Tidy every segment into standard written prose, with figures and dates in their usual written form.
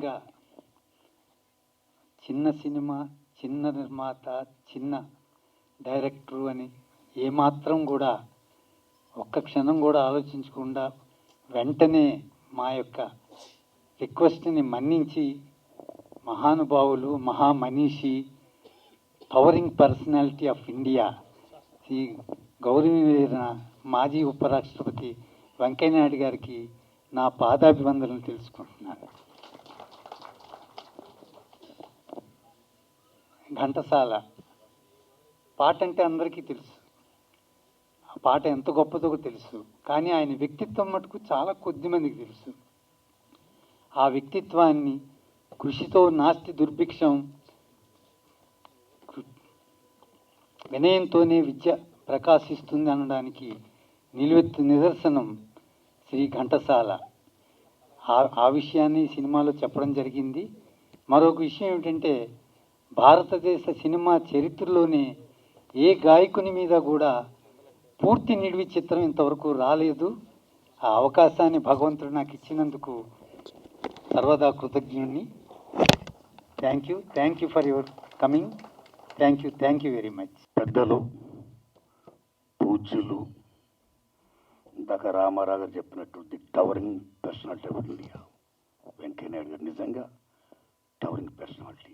నిజంగా చిన్న సినిమా, చిన్న నిర్మాత, చిన్న డైరెక్టరు అని ఏమాత్రం కూడా ఒక్క క్షణం కూడా ఆలోచించకుండా వెంటనే మా యొక్క రిక్వెస్ట్ని మన్నించి మహానుభావులు, మహామనీషి, towering personality of India Shri గౌరవనీయులైన మాజీ ఉపరాష్ట్రపతి వెంకయ్యనాయుడు గారికి నా పాదాభివందనలు తెలుసుకుంటున్నాను. ఘంటసాల పాట అంటే అందరికీ తెలుసు, ఆ పాట ఎంత గొప్పదో తెలుసు, కానీ ఆయన వ్యక్తిత్వం మటుకు చాలా కొద్ది మందికి తెలుసు. ఆ వ్యక్తిత్వాన్ని కృషితో నాస్తి దుర్భిక్షం, వినయంతోనే విద్య ప్రకాశిస్తుంది అనడానికి నిలువెత్తు నిదర్శనం శ్రీ ఘంటసాల. ఆ విషయాన్ని సినిమాలో చెప్పడం జరిగింది. మరొక విషయం ఏమిటంటే, భారతదేశ సినిమా చరిత్రలోనే ఏ గాయకుని మీద కూడా పూర్తి నిడివి చిత్రం ఇంతవరకు రాలేదు. ఆ అవకాశాన్ని భగవంతుడు నాకు ఇచ్చినందుకు సర్వదా కృతజ్ఞుణ్ణి. Thank you for your coming. Thank you very much. పెద్దలు, పూజ్యులు, ఇందాక రామారావు గారు చెప్పినట్టు the towering personality of India Venkaiah Naidu garu నిజంగా టవరింగ్ పర్సనాలిటీ.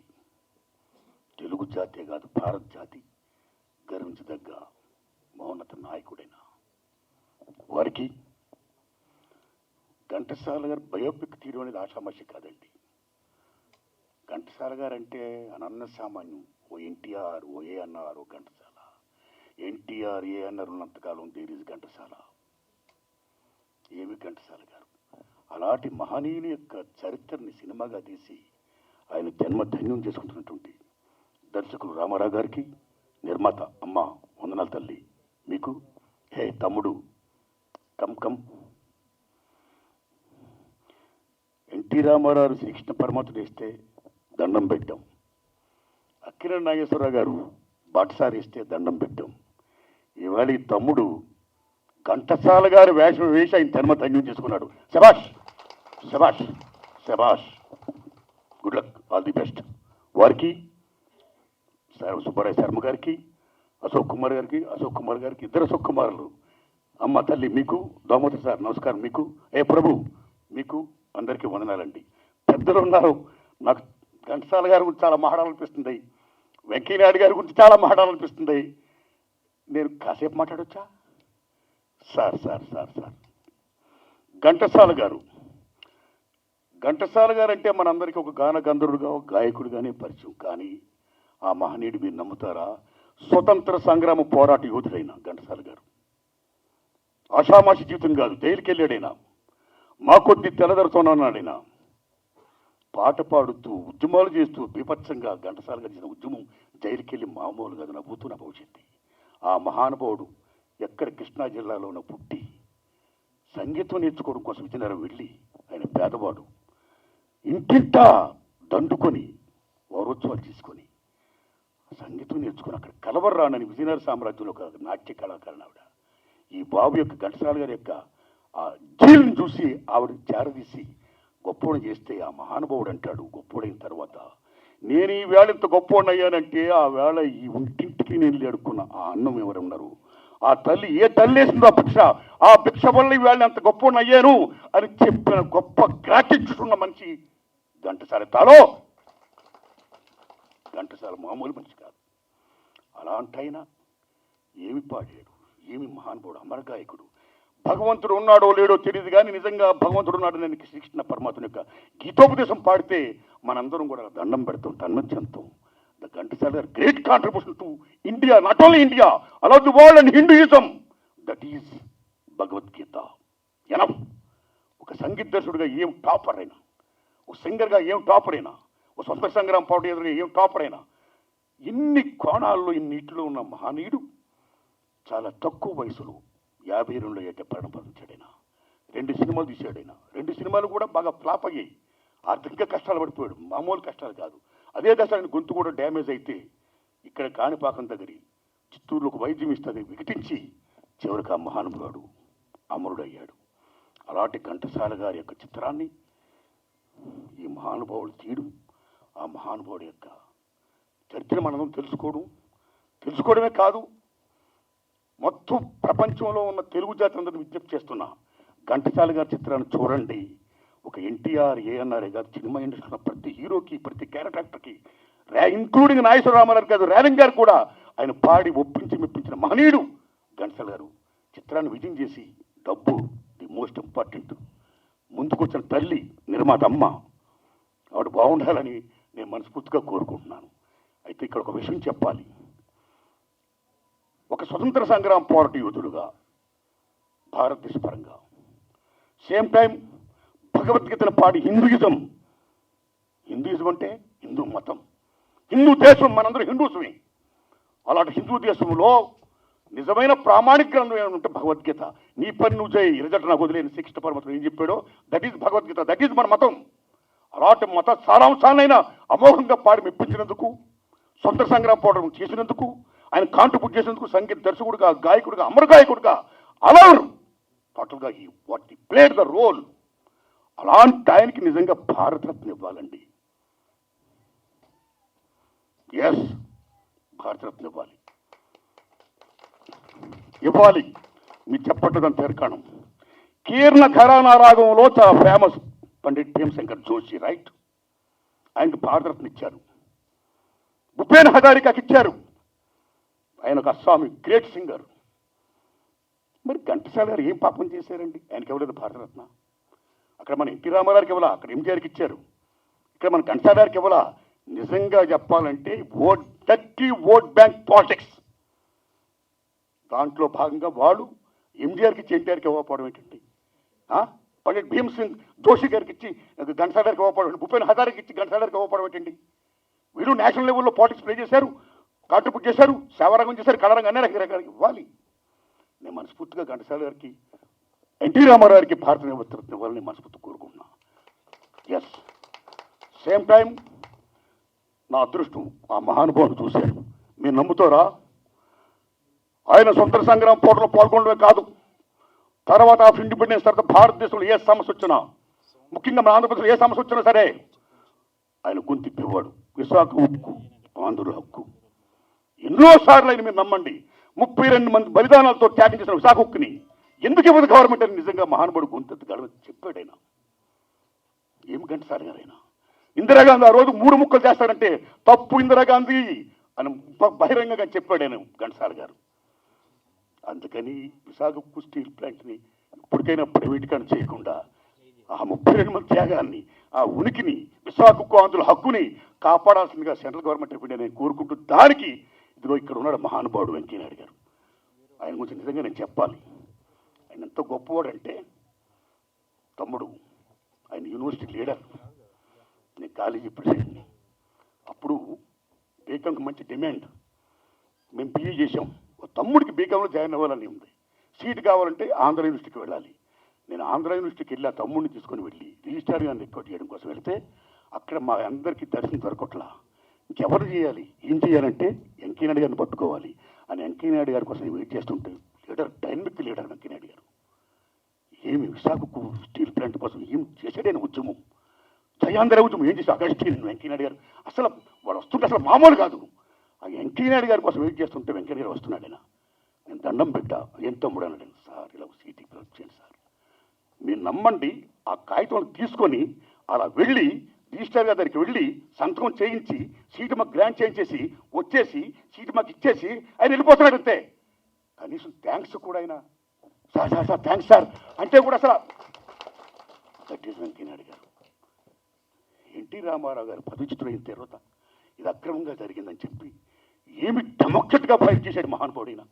తెలుగు జాతే కాదు, భారత జాతి గర్వించదగ్గ మౌనత నాయకుడైన వారికి ఘంటసాల గారు బయోపిక్ తీయడం అనేది ఆషామాషి కాదండి. ఘంటసాల గారు అంటే అనన్న సామాన్యం. ఓ ఎన్టీఆర్, ఓ ఏఎన్ఆర్, ఓ ఘంటసాల. ఎన్టీఆర్, ఏఎన్ఆర్ ఉన్నంతకాలం దేర్ ఈజ్ ఘంటసాల. ఏమి ఘంటసాల గారు అలాంటి మహనీయుని యొక్క చరిత్రని సినిమాగా తీసి ఆయన జన్మ ధన్యం చేసుకుంటున్నటువంటి దర్శకులు రామారావు గారికి, నిర్మాత అమ్మ వందనాల తల్లి మీకు. హే తమ్ముడు కమ్. ఎన్టీ రామారావు శ్రీకృష్ణ పరమాత్ముడు వేస్తే దండం పెట్టాం. అక్కినేని నాగేశ్వరరావు గారు బాటసారి ఇస్తే దండం పెట్టాం. ఇవాళ ఈ తమ్ముడు ఘంటసాల గారు వేషం వేసి ఆయన జన్మ ధన్యం చేసుకున్నాడు. శబాష్ శబాష్ శబాష్. Good luck, all the best. వారికి సుబ్బరాయ శర్మ గారికి, అశోక్ కుమార్ గారికి, ఇద్దరు అశోక్ కుమారులు. అమ్మ తల్లి మీకు, దామోదర్ సార్ నమస్కారం మీకు. ఏ ప్రభు మీకు అందరికీ వందనాలండి. పెద్దలు ఉన్నారు. నాకు ఘంటసాల గారి గురించి చాలా మాట్లాడాలనిపిస్తుంది, వెంకయ్యనాయుడు గారి గురించి చాలా మాట్లాడాలనిపిస్తుంది. నేను కాసేపు మాట్లాడొచ్చా? సార్ ఘంటసాల గారు అంటే మనందరికీ ఒక గాన గంధర్వుడుగా, ఒక గాయకుడిగానే పరిచయం. కానీ ఆ మహనీయుడు మీరు నమ్ముతారా, స్వతంత్ర సంగ్రామ పోరాట యోధుడైన ఘంటసాల గారు. ఆషామాషి జీవితం కాదు, జైలుకి వెళ్ళాడైనా, మా కొద్ది తెల్లదొరతోనన్నాడైనా. పాట పాడుతూ ఉద్యమాలు చేస్తూ బీభత్సంగా ఘంటసాల గారు చేసిన ఉద్యమం జైలుకి వెళ్ళి మామూలు కాదు, నవ్వుతూ భవిష్యత్తు. ఆ మహానుభావుడు ఎక్కడ కృష్ణా జిల్లాలోన పుట్టి సంగీతం నేర్చుకోవడం కోసం విజయనగరం వెళ్ళి, ఆయన పేదవాడు, ఇంటింటా దండుకొని వారోత్సవాలు తీసుకొని సంగీతం నేర్చుకుని అక్కడ కలవర్రానని విజయనగర సామ్రాజ్యంలో ఒక నాట్య కళాకారుని ఆవిడ. ఈ బాబు యొక్క ఘంటసాల గారి యొక్క ఆ జీల్ని చూసి ఆవిడ చేరదీసి గొప్పవాడు చేస్తే ఆ మహానుభావుడు అంటాడు గొప్పవాడైన తర్వాత, నేను ఈ వేళ ఇంత గొప్పవాడిని అయ్యానంటే ఆ వేళ ఈ ఇంటింటికి నేను అడుక్కున్న ఆ అన్నం ఎవరున్నారు, ఆ తల్లి ఏ తల్లి వేసిందో ఆ భిక్ష వల్ల ఈ వేళ అంత గొప్పవాడిని అయ్యాను అని చెప్పిన గొప్ప గ్రాటిట్యూడ్ ఉన్న మనిషి ఘంటసాల. ఘంటసాల మామూలు మనిషి కాదు. అలాంటైనా ఏమి పాడాడు, ఏమి మహానుభావుడు, అమరగాయకుడు. భగవంతుడు ఉన్నాడో లేడో తెలియదు కానీ నిజంగా భగవంతుడు ఉన్నాడు నేను శ్రీకృష్ణ పరమాత్మ యొక్క గీతోపదేశం పాడితే మనందరం కూడా దండం పెడతాం, తన్మత్యంతం. ద ఘంటసాల గారు great contribution to India, not only India, allow the world and Hinduism. That is Bhagavad Gita. Enough. ఒక సంగీత దర్శకుడిగా ఏం టాపర్ అయినా, ఒక సింగర్గా ఏం టాపర్ అయినా, ఒక స్వతంత్ర సంగ్రామ పోటీ ఎదురుగా ఏం టాపర్ అయినా, ఇన్ని కోణాల్లో ఇన్నిట్లో ఉన్న మహనీయుడు చాలా తక్కువ వయసులో 52 ఏట ప్రారంభించాడైనా. 2 సినిమాలు తీశాడైనా. 2 సినిమాలు కూడా బాగా ఫ్లాప్ అయ్యాయి. ఆర్థికంగా కష్టాలు పడిపోయాడు, మామూలు కష్టాలు కాదు. అదే దశ ఆయన గొంతు కూడా డ్యామేజ్ అయితే ఇక్కడ కాణిపాకం దగ్గర చిత్తూరులో ఒక వైద్యం ఇస్తుంది వికటించి చివరికి ఆ మహానుభావుడు అమరుడయ్యాడు. అలాంటి ఘంటసాల గారి యొక్క చిత్రాన్ని ఈ మహానుభావుడు తీయడం, ఆ మహానుభావుడి యొక్క చరిత్ర మనం తెలుసుకోవడమే కాదు, మొత్తం ప్రపంచంలో ఉన్న తెలుగు జాతి అందరినీ విజ్ఞప్తి చేస్తున్నా, ఘంటసాల గారి చిత్రాన్ని చూడండి. ఒక ఎన్టీఆర్, ఏఎన్ఆర్ గారు సినిమా ఇండస్ట్రీలో ప్రతి హీరోకి, ప్రతి క్యారెక్టర్కి, ఇంక్లూడింగ్ నాగేశ్వర రామారావు గారు, రేలంగ్ గారు కూడా ఆయన పాడి ఒప్పించి మెప్పించిన మహనీయుడు ఘంటసాల గారు. చిత్రాన్ని విజయం చేసి డబ్బు ది మోస్ట్ ఇంపార్టెంట్. ముందుకొచ్చిన తల్లి నిర్మాత అమ్మ, ఆవిడ బాగుండాలని నేను మనస్ఫూర్తిగా కోరుకుంటున్నాను. అయితే ఇక్కడ ఒక విషయం చెప్పాలి. ఒక స్వతంత్ర సంగ్రామ పోరాట యోధుడుగా భారతదేశ పరంగా, సేమ్ టైం భగవద్గీతను పాడి హిందూయిజం అంటే హిందూ మతం, హిందూ దేశం, మనందరూ హిందూస్మే. అలాంటి హిందూ దేశంలో నిజమైన ప్రామాణిక గ్రంథం ఏమంటే భగవద్గీత. నీ పని నువ్వు చేయి, రిజల్ట్ నాకు వదిలేని శ్రీకృష్ణ పరమాత్మ ఏం చెప్పాడో that is Bhagavad Gita, that is మన మతం. అలాంటి మత సారాంశాలైనా అమోఘంగా పాడి మెప్పించినందుకు, సొంత సంగ్రామ పోరాటం చేసినందుకు, ఆయన కాంట్రిబ్యూట్ చేసినందుకు, సంగీత దర్శకుడుగా, గాయకుడుగా, అమర గాయకుడుగా, అలవర్ టోటల్గా ఈ వాట్ ఈ ప్లేడ్ ద రోల్. అలాంటి ఆయనకి నిజంగా భారతరత్న ఇవ్వాలండి. ఎస్, భారతరత్న ఇవ్వాలి. మీరు చెప్పట్టదని పేర్కాణం. కీర్ణ ఘరానా రాగంలో చాలా ఫేమస్ పండిట్ భీమశంకర్ జోషి, రైట్? ఆయనకు భారతరత్న ఇచ్చారు. భూపేన్ హజారికాకి ఇచ్చారు. ఆయన ఒక అస్సామి గ్రేట్ సింగర్. మరి ఘంటసాల గారు ఏం పాపం చేశారండి? ఆయనకి ఇవ్వలేదు భారతరత్న. అక్కడ మన ఎన్టీ రామారావుకి ఇవ్వాలా, అక్కడ ఎంజీఆర్కి ఇచ్చారు. ఇక్కడ మన ఘంటసాల గారికి ఇవ్వాలా. నిజంగా చెప్పాలంటే ఓట్ బ్యాంక్ పాలిటిక్స్, దాంట్లో భాగంగా వాళ్ళు ఎంజీఆర్కి ఇచ్చి ఎన్టీఆర్కి ఇవ్వకపోవడం ఏంటండి? పండిట్ భీమ్ సింగ్ జోషి గారికి ఇచ్చి ఘంటసాల గారికి ఇవ్వకపోవడం, భూపేన్ హజారికి ఇచ్చి ఘంటసాల గారికి ఇవ్వకపోవడం ఏంటండి? వీళ్ళు నేషనల్ లెవెల్లో పాలిటిక్స్ ప్లే చేశారు, కాంట్రిబ్యూట్ చేశారు, సేవారంగం చేశారు, కళారంగం అన్ని రకరకాలకి ఇవ్వాలి. నేను మనస్ఫూర్తిగా ఘంటసాల గారికి, ఎన్టీ రామారావు గారికి భారతరత్న ఇవ్వాలని మనస్ఫూర్తి కోరుకుంటున్నా. ఎస్, సేమ్ టైం నా అదృష్టం ఆ మహానుభావుని చూశాను. మీరు నమ్ముతారా? ఆయన సొంత సంగ్రామ పోరాటంలో పాల్గొనడమే కాదు, తర్వాత ఆఫ్ ఇండిపెండెన్స్ తర్వాత భారతదేశంలో ఏ సమస్య వచ్చినా, ముఖ్యంగా మన ఆంధ్రప్రదేశ్లో ఏ సమస్య వచ్చినా సరే ఆయన గొంతిప్పేవాడు. విశాఖ ఉక్కు, ఆంధ్రుల హక్కు. ఎన్నోసార్లు ఆయన మీరు నమ్మండి, 32 మంది బలిదానాలతో త్యాగం చేసిన విశాఖ ఉక్కుని ఎందుకు ఇవ్వదు గవర్నమెంట్ అని నిజంగా మహానుభావుడు గొంతెత్తగలమని చెప్పాడు ఆయన. ఏం ఘంటసాల గారు ఆయన. ఇందిరాగాంధీ ఆ రోజు 3 ముక్కలు చేస్తారంటే తప్పు ఇందిరాగాంధీ అని బహిరంగంగా చెప్పాడు ఆయన ఘంటసాల గారు. అందుకని విశాఖ ఉక్కు స్టీల్ ప్లాంట్ని ఇప్పటికైనా ప్రైవేటీకరణ చేయకుండా ఆ 32 మంది త్యాగాన్ని, ఆ ఉనికిని, విశాఖ ఉక్కు ఆంధ్రుల హక్కుని కాపాడాల్సిందిగా సెంట్రల్ గవర్నమెంట్ ఆఫ్ ఇండియా నేను కోరుకుంటూ, దానికి ఇదిగో ఇక్కడ ఉన్నాడు మహానుభావుడు వెంకయ్యనాయుడు గారు. ఆయన గురించి నిజంగా నేను చెప్పాలి. ఆయన ఎంత గొప్పవాడంటే, తమ్ముడు ఆయన యూనివర్సిటీ లీడర్, నేను కాలేజీ ప్రెసిడెంట్ని. అప్పుడు బీకాంకి మంచి డిమాండ్. మేము పిఏ చేసాం. తమ్ముడికి బీకాంలో జాయిన్ అవ్వాలని ఉంది. సీట్ కావాలంటే ఆంధ్ర యూనివర్సిటీకి వెళ్ళాలి. నేను ఆంధ్ర యూనివర్సిటీకి వెళ్ళి ఆ తమ్ముడిని తీసుకొని వెళ్ళి రిజిస్ట్రార్ గారిని రిక్వెస్ట్ చేయడం కోసం వెళితే అక్కడ మా అందరికీ దర్శనం దొరకట్లా. ఇంకెవరు చేయాలి? ఏం చేయాలంటే వెంకయ్యనాయుడు గారిని పట్టుకోవాలి అని వెంకయ్యనాయుడు గారి కోసం వెయిట్ చేస్తుంటే, లీడర్, డైనమిక్ లీడర్ వెంకయ్యనాయుడు గారు ఏమి విశాఖకు స్టీల్ ప్లాంట్ కోసం ఏం చేశాడైన ఉద్యమం, జయాంధ్ర ఉద్యమం ఏం చేసి అగస్టిన్ వెంకయ్యనాయుడు గారు అసలు వాడు వస్తుంటే అసలు మామూలు కాదు. ఆ వెంకయ్యనాయుడు గారి కోసం వెయిట్ చేస్తుంటే వెంకయ్య గారు వస్తున్నాడు. ఆయన నేను దండం పెట్టా, ఏం తమ్ముడు అన్నాడు. సార్ ఇలా సీటీకి వచ్చాను సార్, మీరు నమ్మండి. ఆ కాగితం తీసుకొని అలా వెళ్ళి రిజిస్టర్ గారి దగ్గరికి వెళ్ళి సంతకం చేయించి సీటు మాకు గ్రాంట్ చేయించేసి వచ్చేసి సీటు మాకు ఇచ్చేసి ఆయన వెళ్ళిపోతున్నాడు అంతే. కనీసం థ్యాంక్స్ కూడా ఆయన sir sir sir thanks sir అంటే కూడా అసలు దట్ ఈస్ వెంకయ్యనాయుడు గారు. ఎన్టీ రామారావు గారు పదవిచ్యుతులైన తర్వాత ఇది అక్రమంగా జరిగిందని చెప్పి ఏమి డెమోక్రట్గా ఫైట్ చేశాడు మహానుభావుడైన.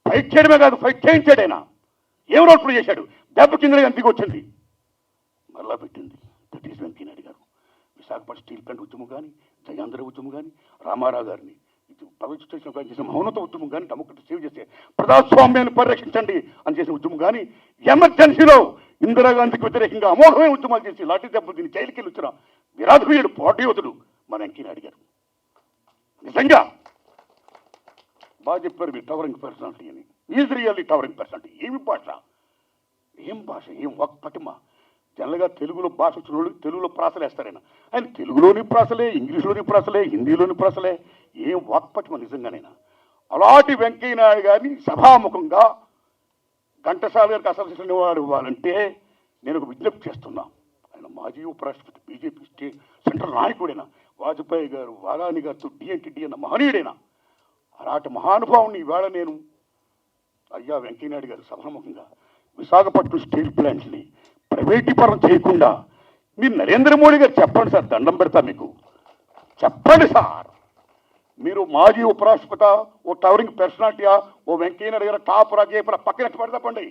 ఫైట్ చేయడమే కాదు, ఫైట్ చేయించాడు ఆయన. ఏం రోల్ ప్లే చేశాడు? దెబ్బ కింద దిగి వచ్చింది, మరలా పెట్టింది. దట్ ఈస్ వెంకయ్యనాయుడు గారు. విశాఖపట్నం స్టీల్ ప్లాంట్ ఉద్యమం కానీ, జయాంధ్ర ఉద్యమం కానీ, రామారావు గారిని పదవిచ్యుతం చేసిన మౌనత ఉద్యమం కానీ, డెమోక్రట్ సేవ్ చేసే ప్రజాస్వామ్యాన్ని పరిరక్షించండి అని చేసిన ఉద్యమం కానీ, ఎమర్జెన్సీలో ఇందిరాగాంధీకి వ్యతిరేకంగా అమోఘమైన ఉద్యమాలు చేసి లాఠీ దెబ్బలు దీన్ని జైలుకి వెళ్ళి వచ్చిన విరాధుడు పోటీయోధుడు మన వెంకయ్యనాయుడు గారు. నిజంగా బాగా చెప్పారు మీరు, టవరింగ్ పర్సనాలిటీ అని. Is really towering personality. ఏమి భాష, ఏం భాష, ఏం పటిమ. జనరల్గా తెలుగులో భాష వచ్చిన వాళ్ళు తెలుగులో ప్రాసలు వేస్తారు ఆయన తెలుగులోని ప్రాసలే, ఇంగ్లీష్లోని ప్రాసలే, హిందీలోని ప్రాసలే, ఏం వాక్పటిమ నిజంగానైనా. అలాంటి వెంకయ్య నాయుడు గారిని సభాముఖంగా ఘంటసాల గారికి అసలు నివాళి ఇవ్వాలంటే నేను ఒక విజ్ఞప్తి చేస్తున్నా. ఆయన మాజీ ఉపరాష్ట్రపతి, బీజేపీ స్టేట్ సెంట్రల్ నాయకుడైనా, వాజ్పేయి గారు, వారాణి గారితో డి అన్న మహనీయుడైనా అలాంటి మహానుభావుని ఈవేళ నేను అయ్యా వెంకయ్యనాయుడు గారు సభాముఖంగా విశాఖపట్నం స్టీల్ ప్లాంట్ని ప్రైవేటీకరణ చేయకుండా మీరు నరేంద్ర మోడీ గారు చెప్పండి సార్, దండం పెడతా మీకు, చెప్పండి సార్. మీరు మాజీ ఉపరాష్ట్రపతి, ఓ టవరింగ్ పర్సనాలిటీయా, ఓ వెంకయ్యనాయుడు గారు టాప్ రాజేపల పక్కన పెడతాపండి.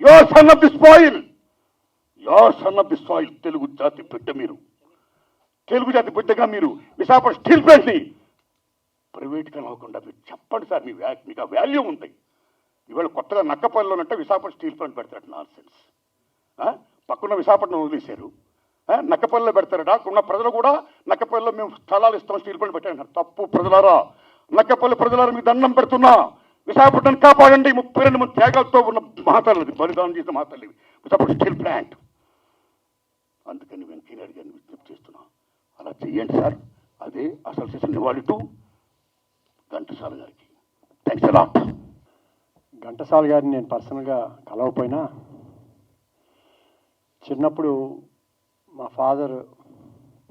Your son of the soil, your son of the soil. Telugu జాతి బిడ్డ మీరు, తెలుగు జాతి బిడ్డగా మీరు విశాఖపట్నం స్టీల్ ప్లాంట్ని ప్రైవేట్గా అవ్వకుండా మీరు చెప్పండి సార్. మీకు ఆ వాల్యూ ఉంది. ఇవాళ కొత్తగా నక్కపల్లిలో ఉన్నట్టు విశాఖపట్నం స్టీల్ ప్లాంట్ పెడతారట, నాన్ సెన్స్. పక్కన విశాఖపట్నం వదిలేశారు, నక్కపల్లిలో పెడతారట. ఉన్న ప్రజలు కూడా నక్కపల్లిలో మేము స్థలాలు ఇస్తాం, స్టీల్ ప్లాంట్ పెట్టారు. తప్పు ప్రజలారా, నక్కపల్లి ప్రజలారా, మీకు దండం పెడుతున్నా, విశాఖపట్నం కాపాడండి. 32 మంది త్యాగాలతో ఉన్న మహాతల్లి, బలిదానం చేసిన మహాతల్లి విశాఖపట్నం స్టీల్ ప్లాంట్. అందుకని వెంకయ్యనాయుడు గారిని విజ్ఞప్తి చేస్తున్నా, అలా చెయ్యండి సార్. అదే అసలు చేసిన నివాళి టు ఘంటసాల గారికి. Thanks a lot. ఘంటసాల గారిని నేను పర్సనల్గా కలవకపోయినా చిన్నప్పుడు మా ఫాదర్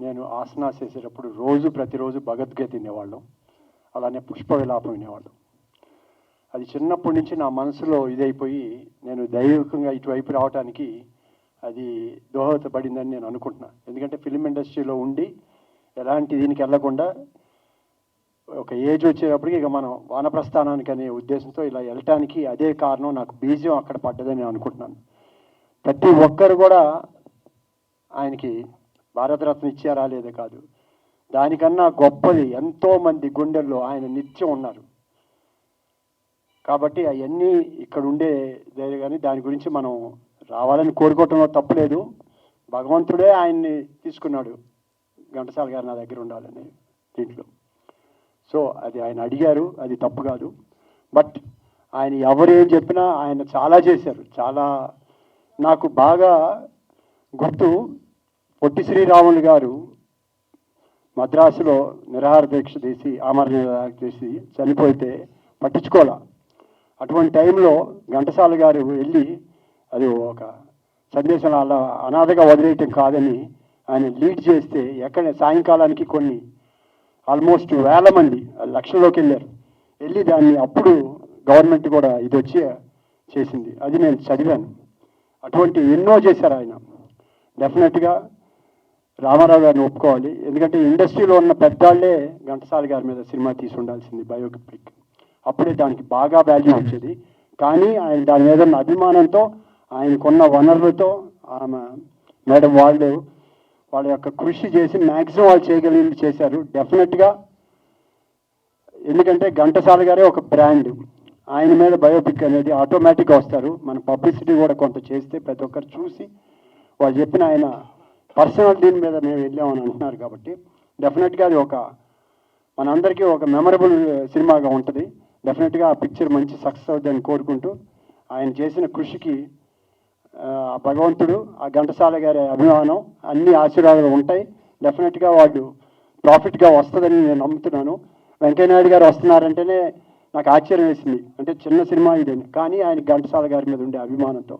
నేను ఆసనాస్ చేసేటప్పుడు ప్రతిరోజు భగవద్గీత వినేవాళ్ళం, అలానే పుష్ప విలాపం వినేవాళ్ళం. అది చిన్నప్పటి నుంచి నా మనసులో ఇదైపోయి నేను దైవికంగా ఇటువైపు రావడానికి అది దోహదపడిందని నేను అనుకుంటున్నాను. ఎందుకంటే ఫిలిం ఇండస్ట్రీలో ఉండి ఎలాంటి దీనికి వెళ్ళకుండా ఒక ఏజ్ వచ్చేటప్పటికి ఇక మనం వానప్రస్థానానికి అనే ఉద్దేశంతో ఇలా వెళ్ళటానికి అదే కారణం, నాకు బీజం అక్కడ పడ్డదని నేను అనుకుంటున్నాను. ప్రతి ఒక్కరు కూడా ఆయనకి భారతరత్న ఇచ్చారా లేదా కాదు, దానికన్నా గొప్పది ఎంతోమంది గుండెల్లో ఆయన నిత్యం ఉన్నారు. కాబట్టి అవన్నీ ఇక్కడ ఉండే కానీ దాని గురించి మనం రావాలని కోరుకోవటంలో తప్పులేదు. భగవంతుడే ఆయన్ని తీసుకున్నాడు, ఘంటసాల గారు నా దగ్గర ఉండాలని దీంట్లో. సో అది ఆయన అడిగారు, అది తప్పు కాదు. బట్ ఆయన ఎవరేం చెప్పినా ఆయన చాలా చేశారు. చాలా నాకు బాగా గుర్తు, పొట్టి శ్రీరాములు గారు మద్రాసులో నిరాహార దీక్ష చేసి, ఆమర నిరాహార చేసి చనిపోతే పట్టించుకోలే. అటువంటి టైంలో ఘంటసాల గారు వెళ్ళి అది ఒక సందేశం అలా అనాథగా వదిలేయటం కాదని ఆయన లీడ్ చేస్తే ఎక్కడ సాయంకాలానికి కొన్ని ఆల్మోస్ట్ 1000 మంది లక్షల్లోకి వెళ్ళి దాన్ని అప్పుడు గవర్నమెంట్ కూడా ఇది వచ్చి చేసింది. అది నేను చదివాను. అటువంటి ఎన్నో చేశారు ఆయన. డెఫినెట్గా రామారావు గారిని ఒప్పుకోవాలి. ఎందుకంటే ఇండస్ట్రీలో ఉన్న పెద్దాళ్లే ఘంటసాల గారి మీద సినిమా తీసి ఉండాల్సింది, బయోపిక్. అప్పుడే దానికి బాగా వాల్యూ వచ్చేది. కానీ ఆయన దాని మీద ఉన్న అభిమానంతో, ఆయనకున్న వనరులతో, ఆమె మేడం వాళ్ళ యొక్క కృషి చేసి మ్యాక్సిమం వాళ్ళు చేయగలిగింది చేశారు. డెఫినెట్గా ఎందుకంటే ఘంటసాల గారే ఒక బ్రాండ్. ఆయన మీద బయోపిక్ అనేది ఆటోమేటిక్గా వస్తారు. మన పబ్లిసిటీ కూడా కొంత చేస్తే ప్రతి ఒక్కరు చూసి వాళ్ళు చెప్పిన ఆయన పర్సనాలిటీ మీద మేము వెళ్ళామని అంటున్నారు. కాబట్టి డెఫినెట్గా అది ఒక మనందరికీ ఒక మెమరబుల్ సినిమాగా ఉంటుంది. డెఫినెట్గా ఆ పిక్చర్ మంచి సక్సెస్ అవుతుందని కోరుకుంటూ, ఆయన చేసిన కృషికి భగవంతుడు, ఆ ఘంటసాల గారి అభిమానం, అన్ని ఆశీర్వాదాలు ఉంటాయి. డెఫినెట్గా వాళ్ళు ప్రాఫిట్గా వస్తుందని నేను నమ్ముతున్నాను. వెంకయ్యనాయుడు గారు వస్తున్నారంటేనే నాకు ఆశ్చర్యం వేసింది. అంటే చిన్న సినిమా ఇదని, కానీ ఆయన ఘంటసాల గారి మీద ఉండే అభిమానంతో.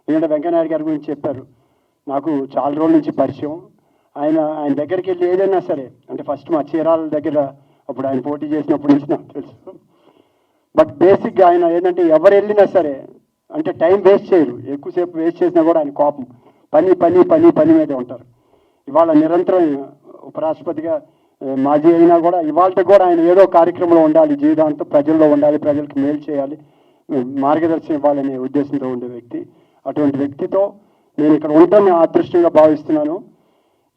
ఎందుకంటే వెంకయ్యనాయుడు గారి గురించి చెప్పారు, నాకు చాలా రోజుల నుంచి పరిచయం. ఆయన దగ్గరికి వెళ్ళి ఏదైనా సరే, అంటే ఫస్ట్ మా చీరాల దగ్గర అప్పుడు ఆయన పోటీ చేసినప్పటి నుంచి నాకు తెలుసు. బట్ బేసిక్గా ఆయన ఏంటంటే ఎవరు వెళ్ళినా సరే అంటే టైం వేస్ట్ చేయరు. ఎక్కువసేపు వేస్ట్ చేసినా కూడా ఆయన కోపం, పని మీదే ఉంటారు. ఇవాళ నిరంతరం ఉపరాష్ట్రపతిగా మాజీ అయినా కూడా ఇవాళ కూడా ఆయన ఏదో కార్యక్రమంలో ఉండాలి, జీవితాంతం ప్రజల్లో ఉండాలి, ప్రజలకు మేలు చేయాలి, మార్గదర్శనం ఇవ్వాలనే ఉద్దేశంతో ఉండే వ్యక్తి. అటువంటి వ్యక్తితో నేను ఇక్కడ ఉంటాను అదృష్టంగా భావిస్తున్నాను.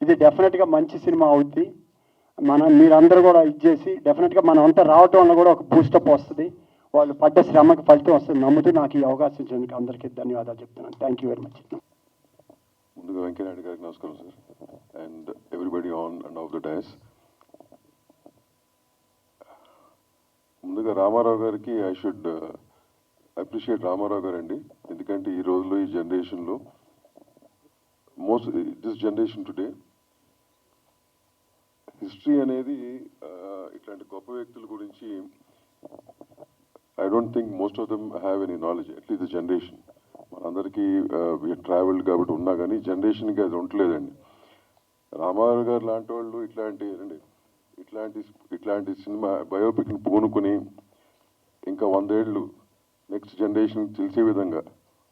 ఇది డెఫినెట్గా మంచి సినిమా అవుద్ది. మీరందరూ కూడా ఇచ్చేసి డెఫినెట్గా మనం అంతా రావటం వల్ల కూడా ఒక బూస్టప్ వస్తుంది. వాళ్ళు పడ్డ శ్రమకి ఫలితం వస్తుంది నమ్ముతూ నాకు ఈ అవకాశం ఇచ్చినందుకు అందరికీ ధన్యవాదాలు చెప్తున్నాను. Thank you very much. ముందుగా వెంకయ్యనాయుడు గారికి నమస్కారం sir, and everybody on and off the dais. ముందుగా రామారావు గారికి ఐ షుడ్ అప్రిషియేట్ రామారావు గారు అండి. ఎందుకంటే ఈ రోజుల్లో, ఈ జనరేషన్లో this generation today, history అనేది ఇట్లాంటి గొప్ప వ్యక్తుల గురించి I don't think most of them have any knowledge, at least the generation. మనందరికీ we traveled కాబట్టి ఉన్నా కానీ జనరేషన్కి అది ఉండలేదండి. రామారావు గారు లాంటి వాళ్ళు ఇట్లాంటి సినిమా బయోపిక్ని పూనుకొని ఇంకా 100 ఏళ్ళు నెక్స్ట్ జనరేషన్ తెలిసే విధంగా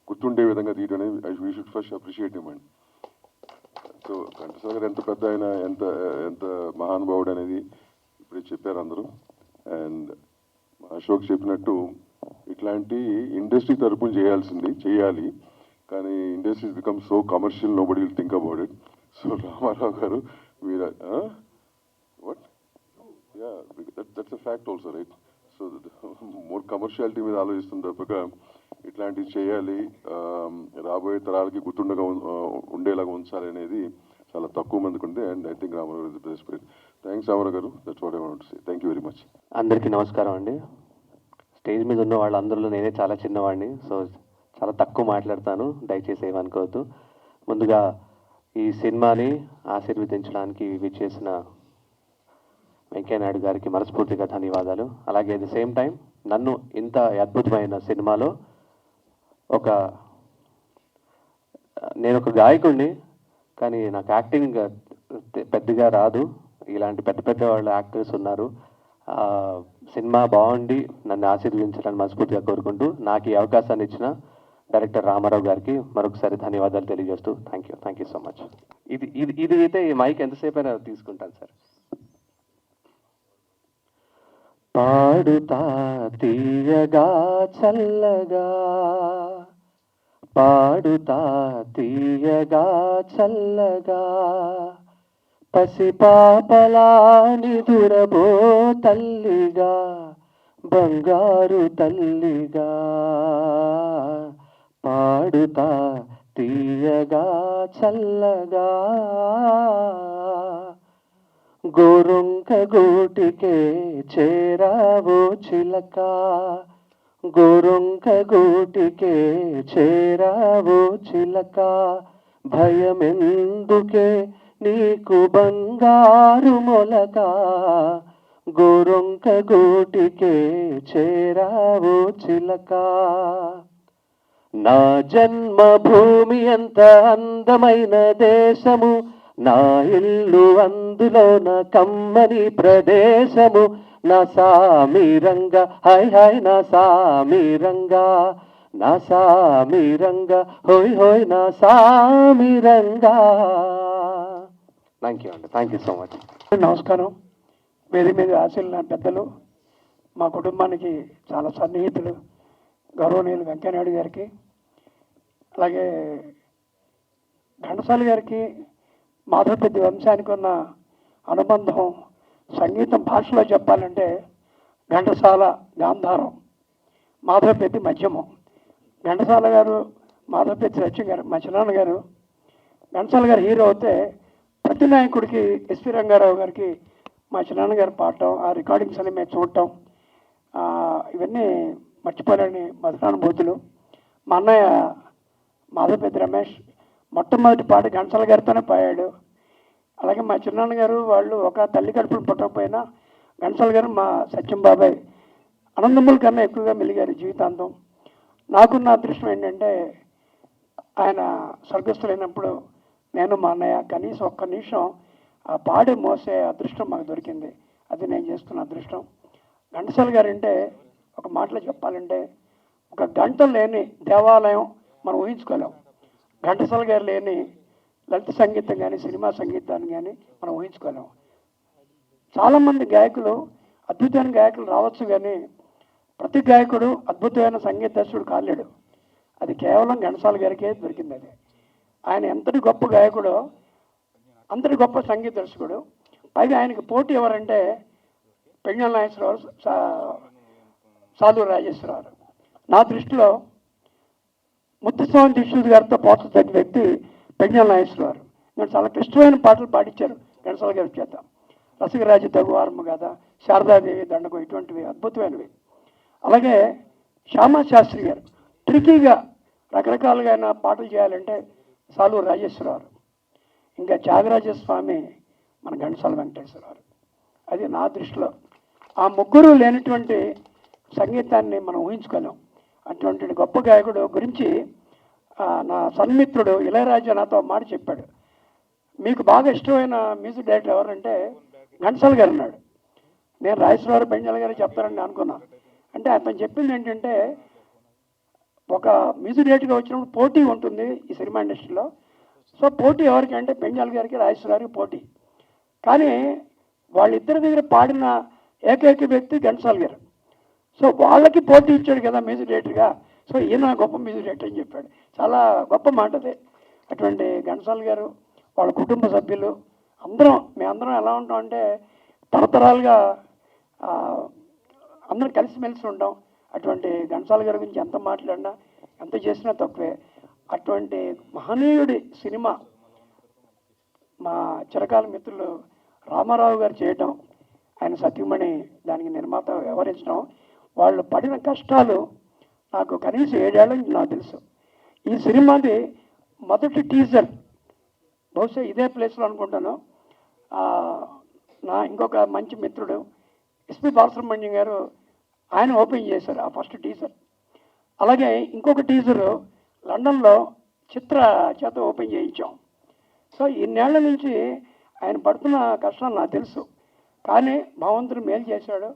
గుర్తుండే విధంగా తీయడం అనేది we should first appreciate him అండి. సో ఘంటసాల గారు ఎంత పెద్ద ఆయన, ఎంత మహానుభావుడు అనేది ఇప్పుడే చెప్పారు అందరూ. అండ్ అశోక్ చెప్పినట్టు ఇట్లాంటి ఇండస్ట్రీ తరపున చేయాలి, కానీ industries become so commercial, nobody will think about it. So Rama Rao గారు మీరు what ya that's a fact also, right? So more commerciality మీద ఆలోచిస్తుంది తప్పక ఇట్లాంటివి చేయాలి, రాబోయే తరాలకి గుర్తుండగా ఉండేలాగా ఉంచాలి అనేది చాలా తక్కువ మందికి ఉంది. And I think Rama Rao is the best place. Thanks Rama Rao garu, that's what I want to say. Thank you very much. అందరికీ నమస్కారం అండి. స్టేజ్ మీద ఉన్న వాళ్ళందరిలో నేనే చాలా చిన్నవాడిని, సో చాలా తక్కువ మాట్లాడతాను, దయచేసి ఏమనుకోవద్దు. ముందుగా ఈ సినిమాని ఆశీర్వదించడానికి విచ్చేసిన వెంకయ్యనాయుడు గారికి మనస్ఫూర్తిగా ధన్యవాదాలు. అలాగే అట్ ది సేమ్ టైం నన్ను ఇంత అద్భుతమైన సినిమాలో నేను ఒక గాయకుడిని, కానీ నాకు యాక్టింగ్ పెద్దగా రాదు. ఇలాంటి పెద్ద వాళ్ళు యాక్టర్స్ ఉన్నారు. సినిమా బాగుండి నన్ను ఆశీర్వదించాలని మనస్ఫూర్తిగా కోరుకుంటూ నాకు ఈ అవకాశాన్ని ఇచ్చిన డైరెక్టర్ రామారావు గారికి మరొకసారి ధన్యవాదాలు తెలియజేస్తూ థ్యాంక్ యూ సో మచ్. ఇది అయితే ఈ మైక్ ఎంతసేపు అయినా తీసుకుంటాను సార్. పాడుతా తీయగా చల్లగా, పాడుతా తీయగా చల్లగా, పసిపాపలా నిదురబో తల్లిగా, బంగారు తల్లిగా, పాడుతా తీయగా చల్లగా, గోరొంక గూటికే చేరావో చిలక, గోరొంక గూటికే చేరావో చిలక, భయమెందుకే నీకు బంగారు మొలక, గోరొంక గూటికే చేరావో చిలక. నా జన్మభూమి ఎంత అందమైన దేశము, నా ఇల్లు అందులోన కమ్మని ప్రదేశము, నా సామిరంగా హాయ్ నా సామిరంగా, నా సామిరంగా హోయ్ నా సామిరంగా. థ్యాంక్ యూ అండి, థ్యాంక్ యూ సో మచ్. నమస్కారం. వేది మీద ఆశీర్వదించిన పెద్దలు, మా కుటుంబానికి చాలా సన్నిహితులు గౌరవనీయులు వెంకయ్యనాయుడు గారికి, అలాగే ఘంటసాల గారికి మాధవపెద్ది వంశానికి ఉన్న అనుబంధం సంగీతం భాషలో చెప్పాలంటే ఘంటసాల గాంధారం, మాధవపెద్ది మధ్యమం. ఘంటసాల గారు మాధవపెద్ది సత్యం గారు మా చిన్నాన్న గారు. ఘంటసాల గారు హీరో అయితే ప్రతి నాయకుడికి ఎస్పి రంగారావు గారికి మా చిన్నాన్న గారు పాడటం, ఆ రికార్డింగ్స్ అన్ని మేము చూడటం, ఇవన్నీ మర్చిపోలేని మధురానుభూతులు. మా అన్నయ్య మాధవపెద్ది రమేష్ మొట్టమొదటి పాట ఘంటసాల గారితోనే పాడాడు. అలాగే మా చిన్నాన్న గారు వాళ్ళు ఒక తల్లి కడుపును పుట్టకపోయినా ఘంటసాల గారు మా సత్యం బాబాయ్ అనందముల కన్నా ఎక్కువగా మెలిగారు జీవితాంతం. నాకున్న అదృష్టం ఏంటంటే ఆయన స్వర్గస్థులైనప్పుడు నేను మా అన్నయ్య కనీసం ఒక్క నిమిషం ఆ పాడి మోసే అదృష్టం మాకు దొరికింది. అది నేను చేస్తున్న అదృష్టం. ఘంటసాల గారు అంటే ఒక మాటలో చెప్పాలంటే ఒక గంట లేని దేవాలయం మనం ఊహించుకోలేం. ఘంటసాల గారు లేని లలిత సంగీతం కానీ సినిమా సంగీతాన్ని కానీ మనం ఊహించుకోలేం. చాలామంది గాయకులు అద్భుతమైన గాయకులు రావచ్చు, కానీ ప్రతి గాయకుడు అద్భుతమైన సంగీత దర్శకుడు కాలేడు. అది కేవలం ఘంటసాల గారికే దొరికింది. అది ఆయన ఎంతటి గొప్ప గాయకుడో అంతటి గొప్ప సంగీత దర్శకుడు. పైగా ఆయనకి పోటీ ఎవరంటే పెంగళ నాగేశ్వరరావు, సాధు రాజేశ్వరరావు. నా దృష్టిలో ముత్తుస్వామి దీక్షిత్ గారితో పోల్చదగిన వ్యక్తి పెంగళ నాగేశ్వరరావు. నేను చాలా క్లిష్టమైన పాటలు పాడించారు ఘంటసాల గారి చేత. రసికరాజు తగువారమ్మ గాథ, శారదాదేవి దండకం, ఇటువంటివి అద్భుతమైనవి. అలాగే శ్యామాశాస్త్రి గారు ట్రికీగా రకరకాలుగా ఆయన పాటలు చేయాలంటే సాలూరు రాజేశ్వరరావు. ఇంకా త్యాగరాజ స్వామి మన ఘంటసాల వెంకటేశ్వరరావు. అది నా దృష్టిలో ఆ ముగ్గురు లేనటువంటి సంగీతాన్ని మనం ఊహించుకోలేం. అటువంటి గొప్ప గాయకుడు గురించి నా సన్మిత్రుడు ఇళయరాజా నాతో మాట చెప్పాడు. మీకు బాగా ఇష్టమైన మ్యూజిక్ డైరెక్టర్ ఎవరంటే ఘంటసాల గారు అన్నాడు. నేను రాజేశ్వరరావు పెంజాల గారు చెప్తారని అనుకున్నాను. అంటే అతను చెప్పింది ఏంటంటే, ఒక మ్యూజిక్ డైరెక్టర్గా వచ్చినప్పుడు పోటీ ఉంటుంది ఈ సినిమా ఇండస్ట్రీలో. సో పోటీ ఎవరికి అంటే పెంజాల గారికి రాజేశ్వరరావుకి పోటీ. కానీ వాళ్ళిద్దరి దగ్గర పాడిన ఏకైక వ్యక్తి ఘంటసాల గారు. సో వాళ్ళకి పోటీ ఇచ్చాడు కదా మ్యూజిక్ డైరెక్టర్గా. సో ఈయన గొప్ప మ్యూజిక్ డైరెక్టర్ అని చెప్పాడు. చాలా గొప్ప మాట అది. అటువంటి ఘంటసాల గారు, వాళ్ళ కుటుంబ సభ్యులు మేమందరం ఎలా ఉంటాం అంటే తరతరాలుగా అందరం కలిసిమెలిసి ఉంటాం. అటువంటి ఘంటసాల గారి గురించి ఎంత మాట్లాడినా ఎంత చేసినా తక్కువే. అటువంటి మహనీయుడి సినిమా మా చిరకాల మిత్రులు రామారావు గారు చేయటం, ఆయన సత్యమణి దానికి నిర్మాత వ్యవహరించడం, వాళ్ళు పడిన కష్టాలు నాకు కనీసం 7 ఏళ్ళ నుంచి నాకు తెలుసు. ఈ సినిమాది మొదటి టీజర్ బహుశా ఇదే ప్లేస్లో అనుకుంటాను. నా ఇంకొక మంచి మిత్రుడు ఎస్పి బాలసుబ్రహ్మణ్యం గారు ఆయన ఓపెన్ చేశారు ఆ ఫస్ట్ టీజర్. అలాగే ఇంకొక టీజరు లండన్లో చిత్ర చేత ఓపెన్ చేయించాం. సో ఇన్నేళ్ల నుంచి ఆయన పడుతున్న కష్టం నాకు తెలుసు. కానీ భగవంతుడు మేలు చేశాడు.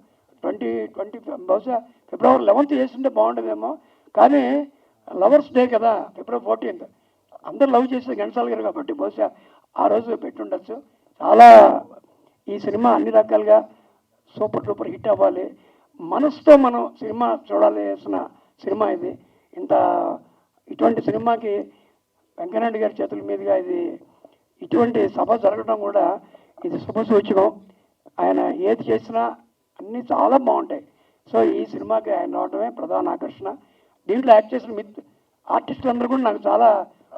2020 బహుశా ఫిబ్రవరి 11th చేస్తుంటే బాగుంటుందేమో. కానీ లవర్స్ డే కదా, ఫిబ్రవరి 14th అందరూ లవ్ చేసే ఘంటసాల గారు కాబట్టి బహుశా ఆ రోజు పెట్టుండొచ్చు. చాలా ఈ సినిమా అన్ని రకాలుగా సూపర్ డూపర్ హిట్ అవ్వాలి. మనసుతో మనం సినిమా చూడాల్సిన సినిమా ఇది. ఇటువంటి సినిమాకి వెంకయ్యనాయుడు గారి చేతుల మీదుగా ఇటువంటి సభ జరగడం కూడా ఇది శుభసూచకం. ఆయన ఏది చేసినా అన్నీ చాలా బాగుంటాయి. సో ఈ సినిమాకి ఆయన రావడమే ప్రధాన ఆకర్షణ. దీంట్లో యాక్ట్ చేసిన ఆర్టిస్టులు అందరూ కూడా నాకు చాలా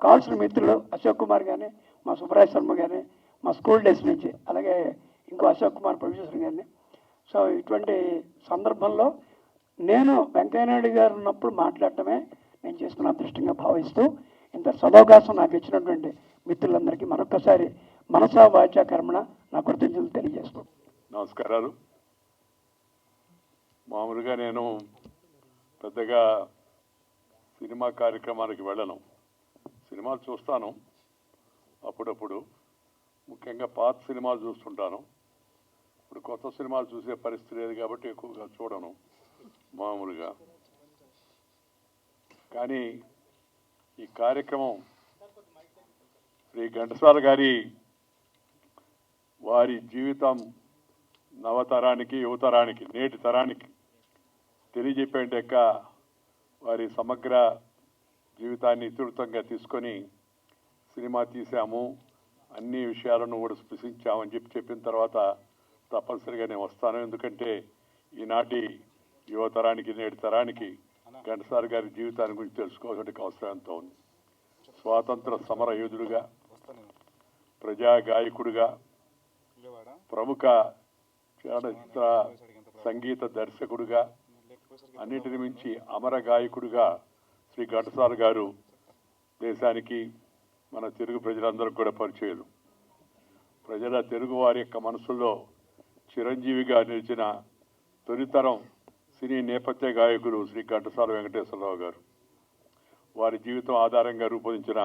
కావాల్సిన మిత్రులు. అశోక్ కుమార్ కానీ, మా సుబ్రాయ్ శర్మ కానీ, మా స్కూల్ డేస్ నుంచి, అలాగే ఇంకో అశోక్ కుమార్ ప్రొడ్యూసర్ కానీ. సో ఇటువంటి సందర్భంలో నేను వెంకయ్యనాయుడు గారు ఉన్నప్పుడు మాట్లాడటమే నేను చేసుకున్న అదృష్టంగా భావిస్తూ ఇంత సదవకాశం నాకు ఇచ్చినటువంటి మిత్రులందరికీ మరొకసారి మనసా వాచా కర్మణ నా కృతజ్ఞతలు తెలియజేస్తున్నాను. నమస్కారాలు. మామూలుగా నేను పెద్దగా సినిమా కార్యక్రమానికి వెళ్ళను. సినిమాలు చూస్తాను అప్పుడప్పుడు, ముఖ్యంగా పాత సినిమాలు చూస్తుంటాను. ఇప్పుడు కొత్త సినిమాలు చూసే పరిస్థితి లేదు కాబట్టి ఎక్కువగా చూడను మామూలుగా. కానీ ఈ కార్యక్రమం శ్రీ ఘంటసాల గారి వారి జీవితం నవతరానికి, యువతరానికి, నేటి తరానికి తెలియజెప్పేంటక్క వారి సమగ్ర జీవితాన్ని ఇతివృత్తంగా తీసుకొని సినిమా తీసాము, అన్ని విషయాలను కూడా స్పృశించామని చెప్పిన తర్వాత తప్పనిసరిగా నేను వస్తాను. ఎందుకంటే ఈనాటి యువతరానికి, నేటి తరానికి ఘంటసాల గారి జీవితాన్ని గురించి తెలుసుకోవాల్సిన అవసరం ఎంతో ఉంది. స్వాతంత్ర సమర యోధుడుగా, ప్రజా గాయకుడిగా, ప్రముఖ చలనచిత్ర సంగీత దర్శకుడిగా, అన్నిటిని మించి అమర గాయకుడిగా శ్రీ ఘంటసాల గారు దేశానికి, మన తెలుగు ప్రజలందరికీ కూడా పరిచయం. తెలుగు వారి యొక్క మనసుల్లో చిరంజీవిగా నిలిచిన తొలితరం సినీ నేపథ్య గాయకులు శ్రీ ఘంటసాల వెంకటేశ్వరరావు గారు. వారి జీవితం ఆధారంగా రూపొందించిన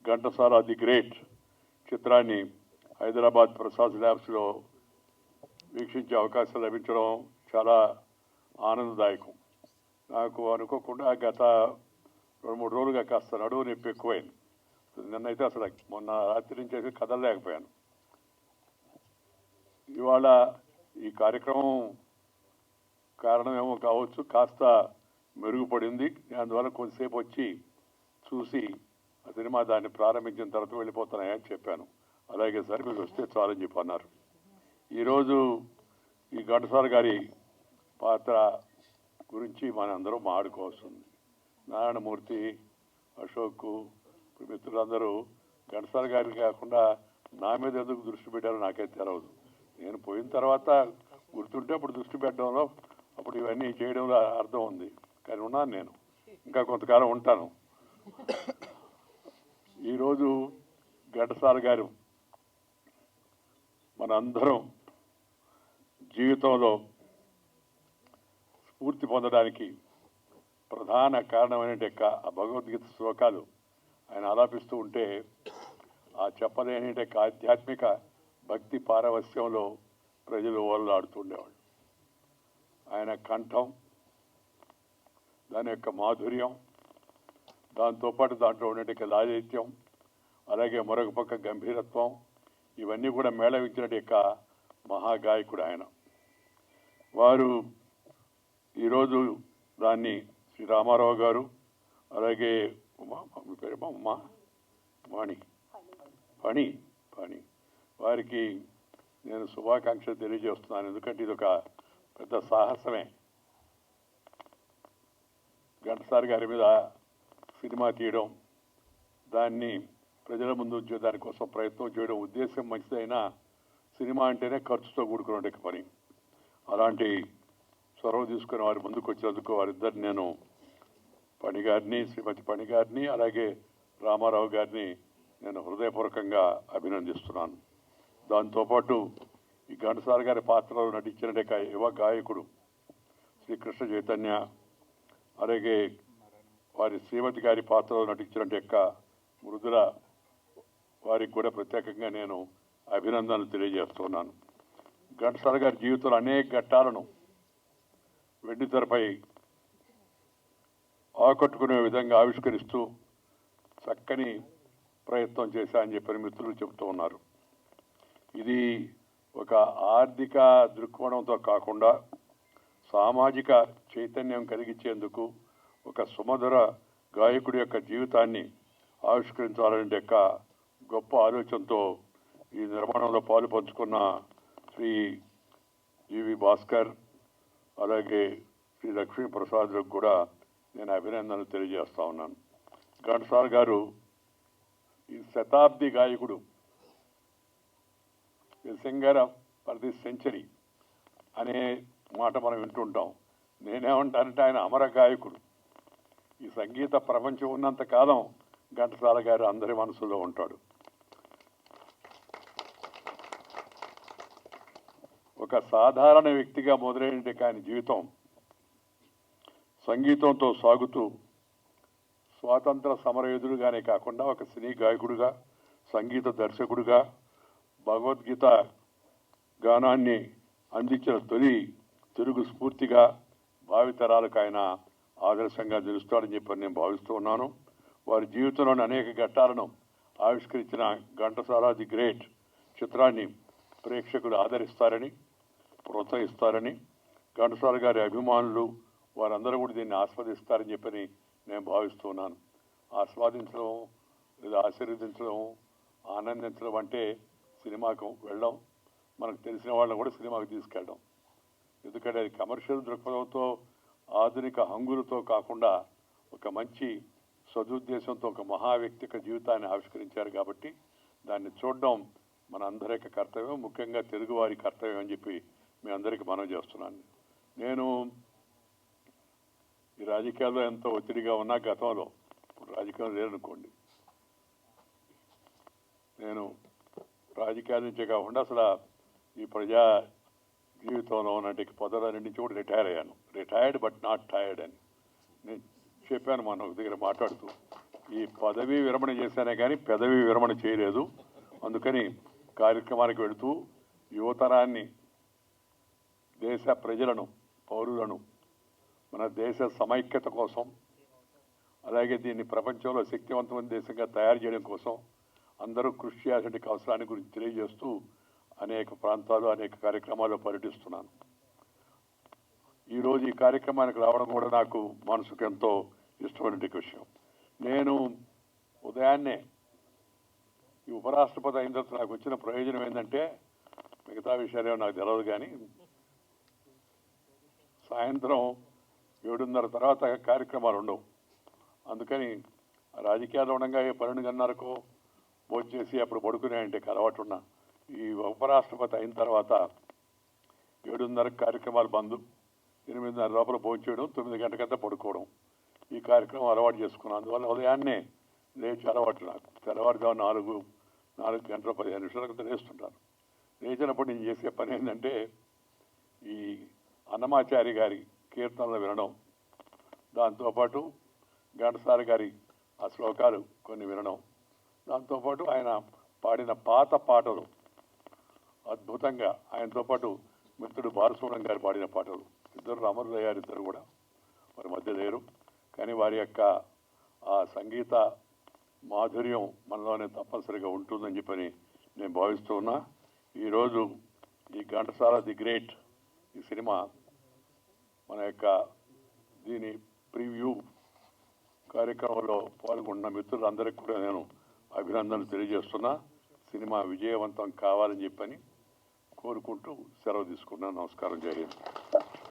ఘంటసాల ది గ్రేట్ చిత్రాన్ని హైదరాబాద్ ప్రసాద్ ల్యాబ్స్లో వీక్షించే అవకాశం లభించడం చాలా ఆనందదాయకం. నాకు అనుకోకుండా గత 2-3 రోజులుగా కాస్త నడువు నొప్పి ఎక్కువైంది. నిన్నైతే అసలు మొన్న రాత్రి నుంచి అయితే కదలలేకపోయాను. ఇవాళ ఈ కార్యక్రమం కారణమేమో కావచ్చు, కాస్త మెరుగుపడింది. అందువల్ల కొంతసేపు వచ్చి చూసి ఆ సినిమా దాన్ని ప్రారంభించిన తర్వాత వెళ్ళిపోతున్నాయని చెప్పాను. అలాగే సార్ మీరు వస్తే చాలని చెప్పి అన్నారు. ఈరోజు ఈ ఘంటసాల గారి పాత్ర గురించి మనందరం మాట్లాడుకోవాల్సింది. నారాయణమూర్తి, అశోక్, మిత్రులందరూ ఘంటసాల గారికి కాకుండా నా మీద ఎందుకు దృష్టి పెట్టారో నాకైతే తెలవదు. నేను పోయిన తర్వాత గుర్తుంటే అప్పుడు దృష్టి పెట్టడంలో, అప్పుడు ఇవన్నీ చేయడంలో అర్థం ఉంది. కానీ ఉన్నాను, నేను ఇంకా కొంతకాలం ఉంటాను. ఈరోజు ఘంటసాల గారు మనందరం జీవితంలో స్ఫూర్తి పొందడానికి ప్రధాన కారణమైన ఆ భగవద్గీత శ్లోకాలు ఆయన ఆలాపిస్తూ ఉంటే ఆ చెప్పలేని ఆధ్యాత్మిక భక్తి పారవస్యంలో ప్రజలు ఓలలాడుతుండేవాళ్ళు. ఆయన కంఠం, దాని యొక్క మాధుర్యం, దాంతోపాటు దాంట్లో ఉండే లాలిత్యం, అలాగే మరొక పక్క గంభీరత్వం, ఇవన్నీ కూడా మేళవించిన మహాగాయకుడు ఆయన. వారు ఈరోజు దాన్ని శ్రీ రామారావు గారు, అలాగే మీ పేరు ఉమా పణి వారికి నేను శుభాకాంక్షలు తెలియజేస్తున్నాను. ఎందుకంటే ఇది ఒక పెద్ద సాహసమే. ఘంటసాల గారి మీద సినిమా తీయడం, దాన్ని ప్రజల ముందు ఉంచే దానికోసం ప్రయత్నం చేయడం, ఉద్దేశం మంచిదైనా సినిమా అంటేనే ఖర్చుతో కూడుకునే పని. అలాంటి చొరవ తీసుకుని వారి ముందుకు వచ్చినందుకు వారిద్దరిని నేను శ్రీమతి పణి గారిని, అలాగే రామారావు గారిని నేను హృదయపూర్వకంగా అభినందిస్తున్నాను. దాంతోపాటు ఈ ఘంటసాల గారి పాత్రలో నటించిన యువ గాయకుడు శ్రీ కృష్ణ చైతన్య, అలాగే వారి శ్రీమతి గారి పాత్రలో నటించిన మృదుల, వారికి కూడా ప్రత్యేకంగా నేను అభినందనలు తెలియజేస్తున్నాను. ఘంటసాల గారి జీవితంలో అనేక ఘట్టాలను వెండితెరపై ఆకట్టుకునే విధంగా ఆవిష్కరిస్తూ చక్కని ప్రయత్నం చేశారని చెప్పని మిత్రులు చెబుతూ ఉన్నారు. ఇది ఒక ఆర్థిక దృక్కోణంతో కాకుండా సామాజిక చైతన్యం కలిగించేందుకు ఒక సుమధుర గాయకుడి యొక్క జీవితాన్ని ఆవిష్కరించాలనే గొప్ప ఆలోచనతో ఈ నిర్మాణంలో పాలు పంచుకున్న శ్రీ జీవి భాస్కర్, అలాగే శ్రీ లక్ష్మీప్రసాద్లకు కూడా నేను అభినందనలు తెలియజేస్తా ఉన్నాను. ఘంటసాల గారు ఈ శతాబ్ది గాయకుడు, సింగర్ ఫర్ ది సెంచరీ అనే మాట మనం వింటుంటాం. నేనేమంటానంటే ఆయన అమర గాయకుడు. ఈ సంగీత ప్రపంచం ఉన్నంత కాలం ఘంటసాల గారు అందరి మనసులో ఉంటాడు. ఒక సాధారణ వ్యక్తిగా మొదలైన ఆయన జీవితం సంగీతంతో సాగుతూ స్వాతంత్ర సమరయోధుడుగానే కాకుండా ఒక సినీ గాయకుడిగా, సంగీత దర్శకుడిగా, భగవద్గీత గానాన్ని అందించిన తొలి తెలుగు స్ఫూర్తిగా భావితరాలకు ఆయన ఆదర్శంగా నిలుస్తాడని చెప్పి నేను భావిస్తూ ఉన్నాను. వారి జీవితంలోని అనేక ఘట్టాలను ఆవిష్కరించిన ఘంటసాల ది గ్రేట్ చిత్రాన్ని ప్రేక్షకులు ఆదరిస్తారని, ప్రోత్సహిస్తారని, ఘంటసాల గారి అభిమానులు వారందరూ కూడా దీన్ని ఆస్వాదిస్తారని చెప్పని నేను భావిస్తున్నాను. ఆస్వాదించడం లేదా ఆశీర్వదించడం, ఆనందించడం అంటే సినిమాకు వెళ్ళడం, మనకు తెలిసిన వాళ్ళని కూడా సినిమాకు తీసుకెళ్ళడం. ఎందుకంటే అది కమర్షియల్ దృక్పథంతో, ఆధునిక హంగులతో కాకుండా ఒక మంచి సదుద్దేశంతో ఒక మహా వ్యక్తి యొక్క జీవితాన్ని ఆవిష్కరించారు కాబట్టి దాన్ని చూడడం మన అందరి యొక్క కర్తవ్యం, ముఖ్యంగా తెలుగువారి కర్తవ్యం అని చెప్పి మీ అందరికీ మనవి చేస్తున్నాను. నేను ఈ రాజకీయాల్లో ఎంతో ఒత్తిడిగా ఉన్నా గతంలో, ఇప్పుడు రాజకీయాలు లేరనుకోండి, నేను రాజకీయాల నుంచే కాకుండా అసలు ఈ ప్రజా జీవితంలో ఉన్నట్టు పదవుల నుంచి కూడా రిటైర్ అయ్యాను. రిటైర్డ్ బట్ నాట్ టైర్డ్ అని నేను చెప్పాను మన ఒక దగ్గర మాట్లాడుతూ. ఈ పదవీ విరమణ చేశానే కానీ పెదవి విరమణ చేయలేదు. అందుకని కార్యక్రమానికి వెళుతూ యువతరాన్ని, దేశ ప్రజలను, పౌరులను మన దేశ సమైక్యత కోసం, అలాగే దీన్ని ప్రపంచంలో శక్తివంతమైన దేశంగా తయారు చేయడం కోసం అందరూ కృషి చేయాల్సిన అవసరాన్ని గురించి తెలియజేస్తూ అనేక ప్రాంతాలు, అనేక కార్యక్రమాల్లో పర్యటిస్తున్నాను. ఈరోజు ఈ కార్యక్రమానికి రావడం కూడా నాకు మనసుకు ఎంతో ఇష్టమైన విషయం. నేను ఉదయాన్నే ఈ ఉపరాష్ట్రపతి అయిన తర్వాత నాకు వచ్చిన ప్రయోజనం ఏంటంటే, మిగతా విషయాలు నాకు తెలియదు కానీ సాయంత్రం 7:30 తర్వాత కార్యక్రమాలు ఉండవు. అందుకని రాజకీయాలు ఉండగా 12:30కో భోజనం చేసి అప్పుడు పడుకునేంటే అలవాటు ఉన్నా. ఈ ఉపరాష్ట్రపతి అయిన తర్వాత 7:30 కార్యక్రమాలు బంద్, 8:30 లోపల భోజనం చేయడం, 9 గంటకంతా పడుకోవడం, ఈ కార్యక్రమం అలవాటు చేసుకున్నాను. అందువల్ల ఉదయాన్నే లేచి అలవాటు నాకు. తెల్లవారుజాము 4 గంటల 15 నిమిషాల క్రితం లేస్తుంటాను. లేచినప్పుడు నేను చేసే పని ఏంటంటే ఈ అన్నమాచారి గారి కీర్తనలు వినడం, దాంతోపాటు ఘంటసాల గారి ఆ శ్లోకాలు కొన్ని వినడం, దాంతోపాటు ఆయన పాడిన పాత పాటలు అద్భుతంగా, ఆయనతో పాటు మిత్రుడు బాలసుబ్రహ్మణ్యం గారు పాడిన పాటలు, ఇద్దరు అమరులయ్యారు, ఇద్దరు కూడా వారి మధ్య లేరు. కానీ వారి యొక్క ఆ సంగీత మాధుర్యం మనలోనే తప్పనిసరిగా ఉంటుందని చెప్పని నేను భావిస్తూ ఉన్నా. ఈరోజు ఈ ఘంటసాల ది గ్రేట్ ఈ సినిమా మన యొక్క దీని ప్రివ్యూ కార్యక్రమంలో పాల్గొన్న మిత్రులందరికీ కూడా నేను అభినందనలు తెలియజేస్తున్నా. సినిమా విజయవంతం కావాలని చెప్పని కోరుకుంటూ సెలవు తీసుకున్నాను. నమస్కారం. జై హింద్.